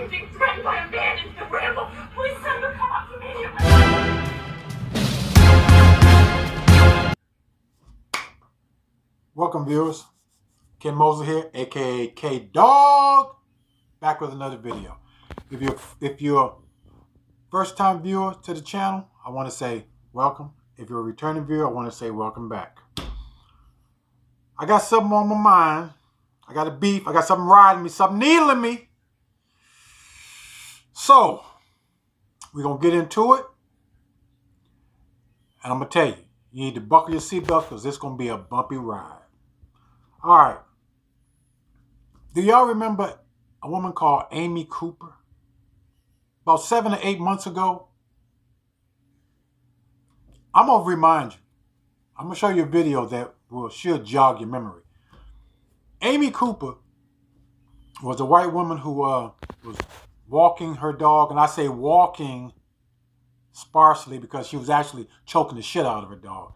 I'm being threatened by a man in the ramble. Please send the cops immediately. Welcome, viewers. Ken Moser here, aka K-Dog, back with another video. If you're a first-time viewer to the channel, I want to say welcome. If you're a returning viewer, I want to say welcome back. I got something on my mind. I got a beef. I got something riding me, something needling me. So, we're going to get into it. And I'm going to tell you, you need to buckle your seatbelt because it's going to be a bumpy ride. All right. Do y'all remember a woman called Amy Cooper? About 7 to 8 months ago? I'm going to remind you. I'm going to show you a video that should jog your memory. Amy Cooper was a white woman who was walking her dog. And I say walking sparsely because she was actually choking the shit out of her dog.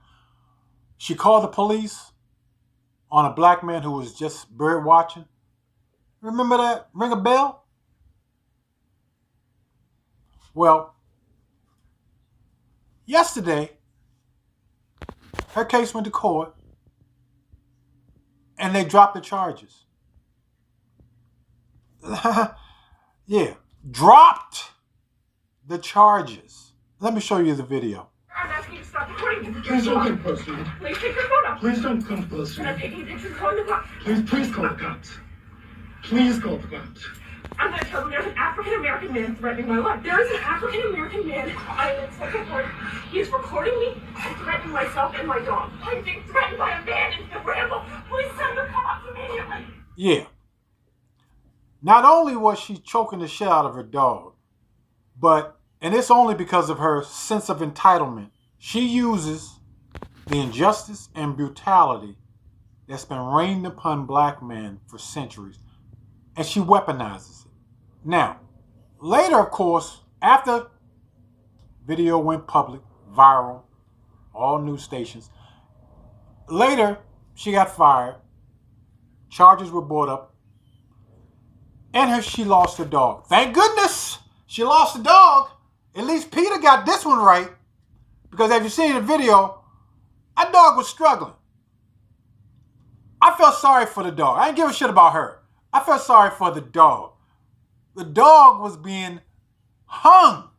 She called the police on a black man who was just bird watching. Remember that? Ring a bell? Well, yesterday, her case went to court and they dropped the charges. Yeah, dropped the charges. Let me show you the video. I'm asking you to stop recording. Please don't get personal. Please take your phone off. Please don't come And personal. I'm taking pictures of calling the cops. Please call the cops. Please call the cops. I'm going to tell them there's an African-American man threatening my life. There is an African-American man crying in second court. He is recording me and threatening myself and my dog. I'm being threatened by a man in the ramble. Please send the cops immediately. Yeah. Not only was she choking the shit out of her dog, but, and it's only because of her sense of entitlement, she uses the injustice and brutality that's been rained upon black men for centuries, and she weaponizes it. Now, later, of course, after video went public, viral, all news stations, later she got fired, charges were brought up, and she lost her dog. Thank goodness she lost the dog. At least Peter got this one right, because as you see in the video, that dog was struggling. I felt sorry for the dog. I didn't give a shit about her. I felt sorry for the dog. The dog was being hung.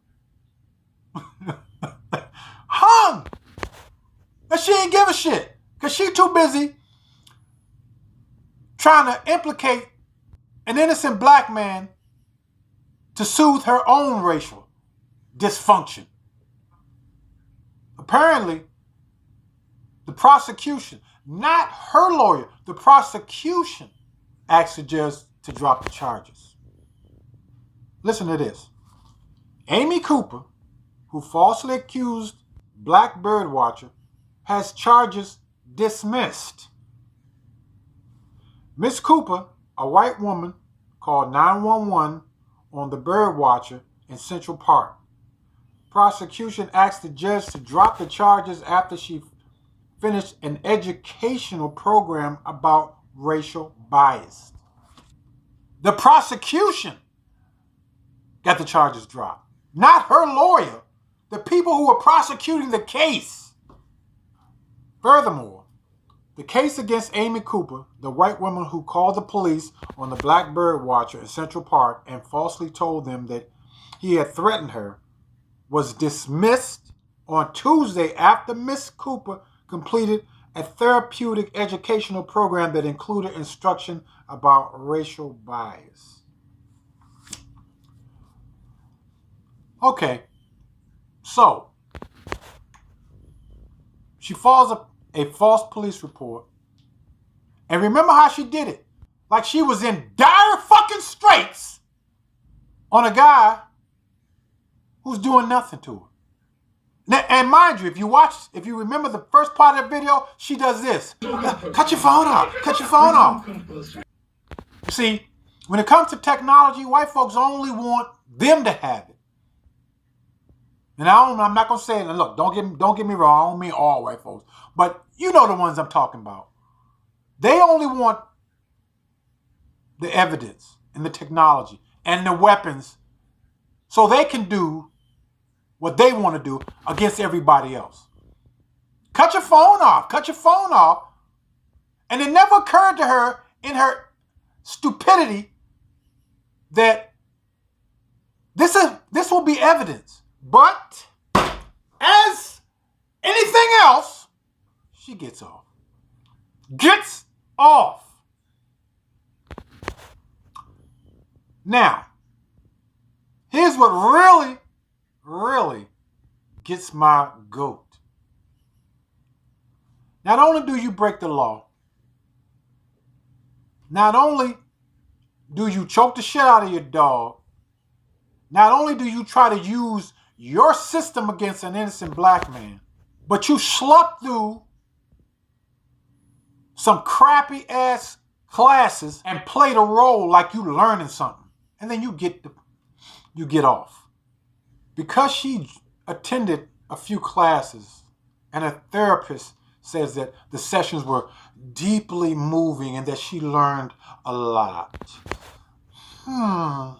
Hung. And she didn't give a shit. Because she too busy trying to implicate an innocent black man to soothe her own racial dysfunction. Apparently, the prosecution, not her lawyer, the prosecution asked the judge to drop the charges. Listen to this. Amy Cooper, who falsely accused black birdwatcher, has charges dismissed. Miss Cooper, a white woman, called 911 on the birdwatcher in Central Park. Prosecution asked the judge to drop the charges after she finished an educational program about racial bias. The prosecution got the charges dropped, not her lawyer, the people who were prosecuting the case. Furthermore, the case against Amy Cooper, the white woman who called the police on the black bird watcher in Central Park and falsely told them that he had threatened her, was dismissed on Tuesday after Miss Cooper completed a therapeutic educational program that included instruction about racial bias. Okay, so she files a false police report. And remember how she did it? Like she was in dire fucking straits on a guy who's doing nothing to her. Now, and mind you, if you remember the first part of the video, she does this. Cut your phone off. Cut your phone off. See, when it comes to technology, white folks only want them to have it. And I'm not going to say it. And look, don't get me wrong. I don't mean all white folks. But you know the ones I'm talking about. They only want the evidence and the technology. and the weapons so they can do what they want to do against everybody else. Cut your phone off. Cut your phone off. And it never occurred to her in her stupidity that this will be evidence. But as anything else, she gets off. Gets off. Now, here's what really, really gets my goat. Not only do you break the law, not only do you choke the shit out of your dog, not only do you try to use your system against an innocent black man, but you slop through some crappy ass classes and play the role like you learning something. And then you get off. Because she attended a few classes and a therapist says that the sessions were deeply moving and that she learned a lot. My.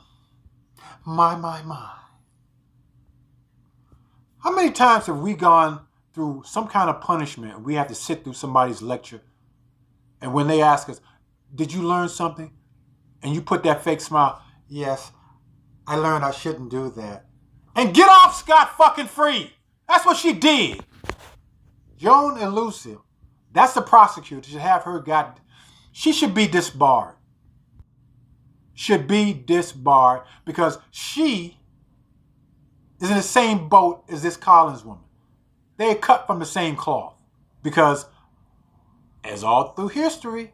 How many times have we gone through some kind of punishment and we have to sit through somebody's lecture, and when they ask us, did you learn something? And you put that fake smile, yes, I learned I shouldn't do that. And get off scot-fucking-free. That's what she did. Joan Elusive, that's the prosecutor, should have her she should be disbarred. Should be disbarred because she is in the same boat as this Collins woman. They're cut from the same cloth because, as all through history,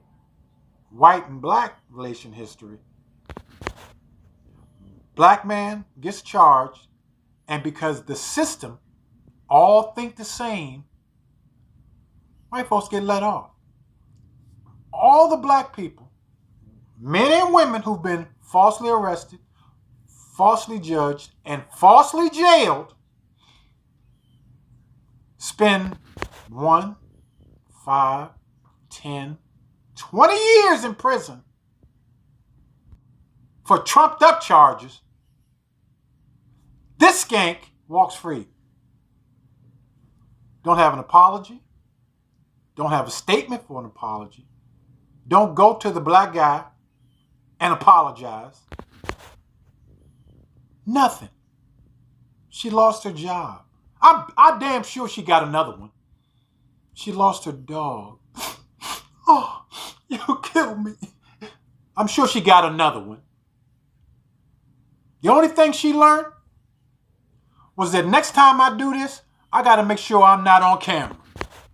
white and black relation history, black man gets charged, and because the system all think the same, white folks get let off. All the black people, men and women who've been falsely arrested, falsely judged, and falsely jailed, spend 1, 5, 10, 20 years in prison for trumped up charges. This skank walks free. Don't have an apology. Don't have a statement for an apology. Don't go to the black guy and apologize. Nothing. She lost her job. I'm damn sure she got another one. She lost her dog. Oh, you killed me. I'm sure she got another one. The only thing she learned was that next time I do this, I got to make sure I'm not on camera.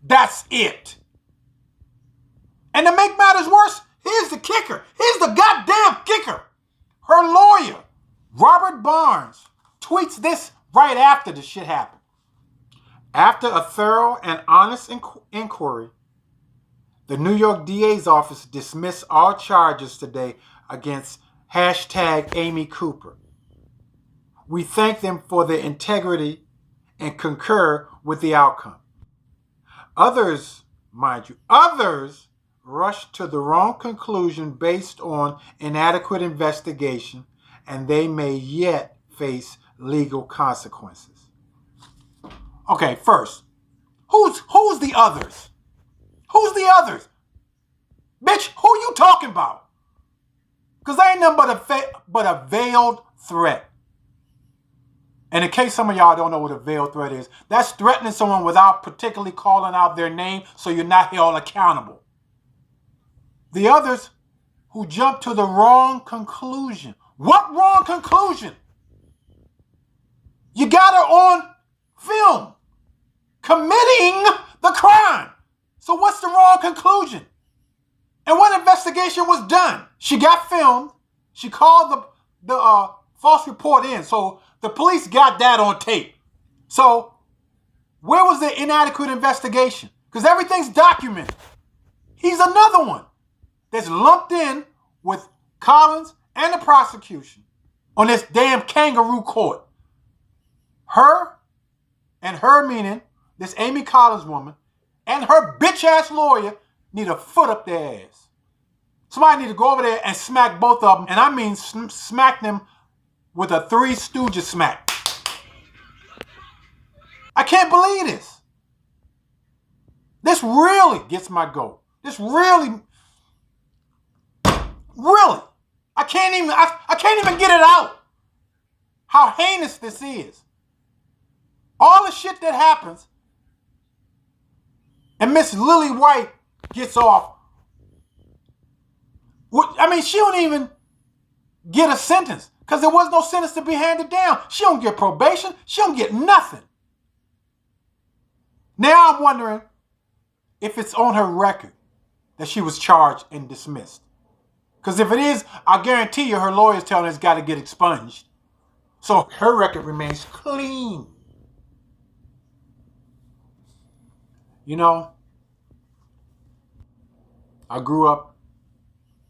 That's it. And to make matters worse, here's the kicker. Here's the goddamn kicker. Her lawyer, Robert Barnes, tweets this right after the shit happened. After a thorough and honest inquiry, the New York DA's office dismissed all charges today against #Amy Cooper. We thank them for their integrity and concur with the outcome. Others, mind you, rushed to the wrong conclusion based on inadequate investigation, and they may yet face legal consequences. Okay, first, who's the others? Who's the others? Bitch, who you talking about? Because they ain't nothing but a veiled threat. And in case some of y'all don't know what a veiled threat is, that's threatening someone without particularly calling out their name so you're not held accountable. The others who jumped to the wrong conclusion. What wrong conclusion? You got her on film committing the crime. So what's the wrong conclusion? And what investigation was done? She got filmed. She called the false report in. So the police got that on tape. So where was the inadequate investigation? Because everything's documented. He's another one that's lumped in with Collins and the prosecution on this damn kangaroo court. Her meaning this Amy Collins woman and her bitch ass lawyer need a foot up their ass. Somebody need to go over there and smack both of them. And I mean smack them with a Three Stooges smack. I can't believe this. This really gets my goat. This really. I can't even get it out. How heinous this is. All the shit that happens. And Miss Lily White gets off. I mean, she don't even get a sentence. Because there was no sentence to be handed down. She don't get probation. She don't get nothing. Now I'm wondering if it's on her record that she was charged and dismissed. Because if it is, I guarantee you her lawyer's telling her it's got to get expunged. So her record remains clean. You know, I grew up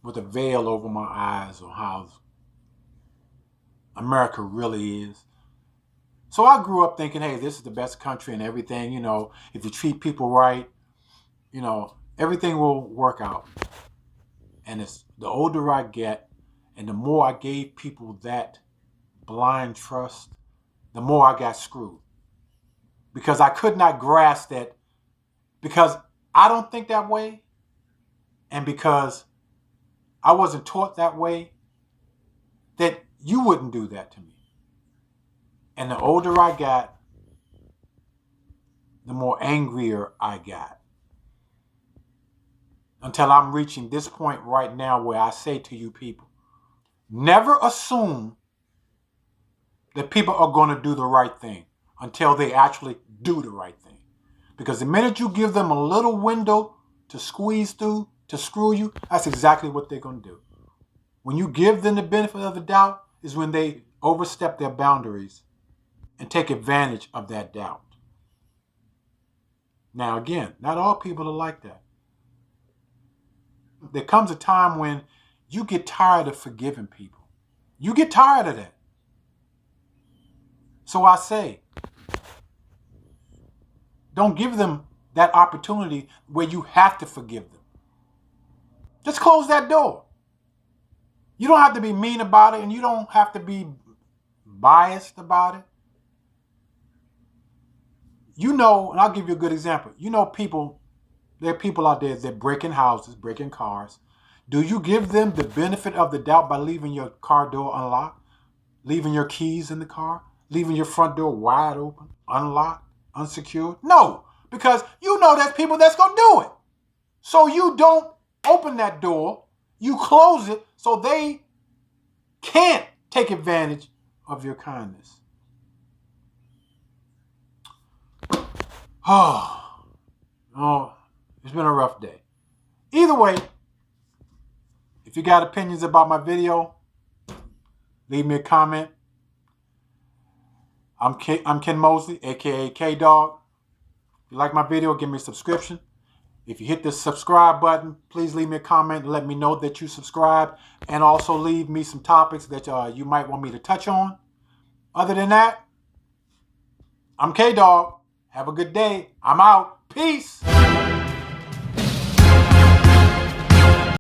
with a veil over my eyes on how America really is. So I grew up thinking, hey, this is the best country and everything, you know, if you treat people right, you know, everything will work out. And it's the older I get and the more I gave people that blind trust, the more I got screwed. Because I could not grasp that, because I don't think that way, and because I wasn't taught that way, that you wouldn't do that to me. And the older I got, the more angrier I got. Until I'm reaching this point right now where I say to you people, never assume that people are going to do the right thing until they actually do the right thing. Because the minute you give them a little window to squeeze through, to screw you, that's exactly what they're going to do. When you give them the benefit of the doubt is when they overstep their boundaries and take advantage of that doubt. Now again, not all people are like that. There comes a time when you get tired of forgiving people. You get tired of that. So I say, don't give them that opportunity where you have to forgive them. Just close that door. You don't have to be mean about it, and you don't have to be biased about it. You know, and I'll give you a good example. You know, there are people out there that breaking houses, breaking cars. Do you give them the benefit of the doubt by leaving your car door unlocked? Leaving your keys in the car? Leaving your front door wide open, unlocked, unsecured? No, because you know there's people that's going to do it. So you don't open that door. You close it so they can't take advantage of your kindness. Oh, it's been a rough day. Either way, if you got opinions about my video, leave me a comment. I'm Ken Mosley, aka K-Dog. If you like my video, give me a subscription. If you hit the subscribe button, please leave me a comment and let me know that you subscribe. And also leave me some topics that you might want me to touch on. Other than that, I'm K-Dog. Have a good day. I'm out. Peace.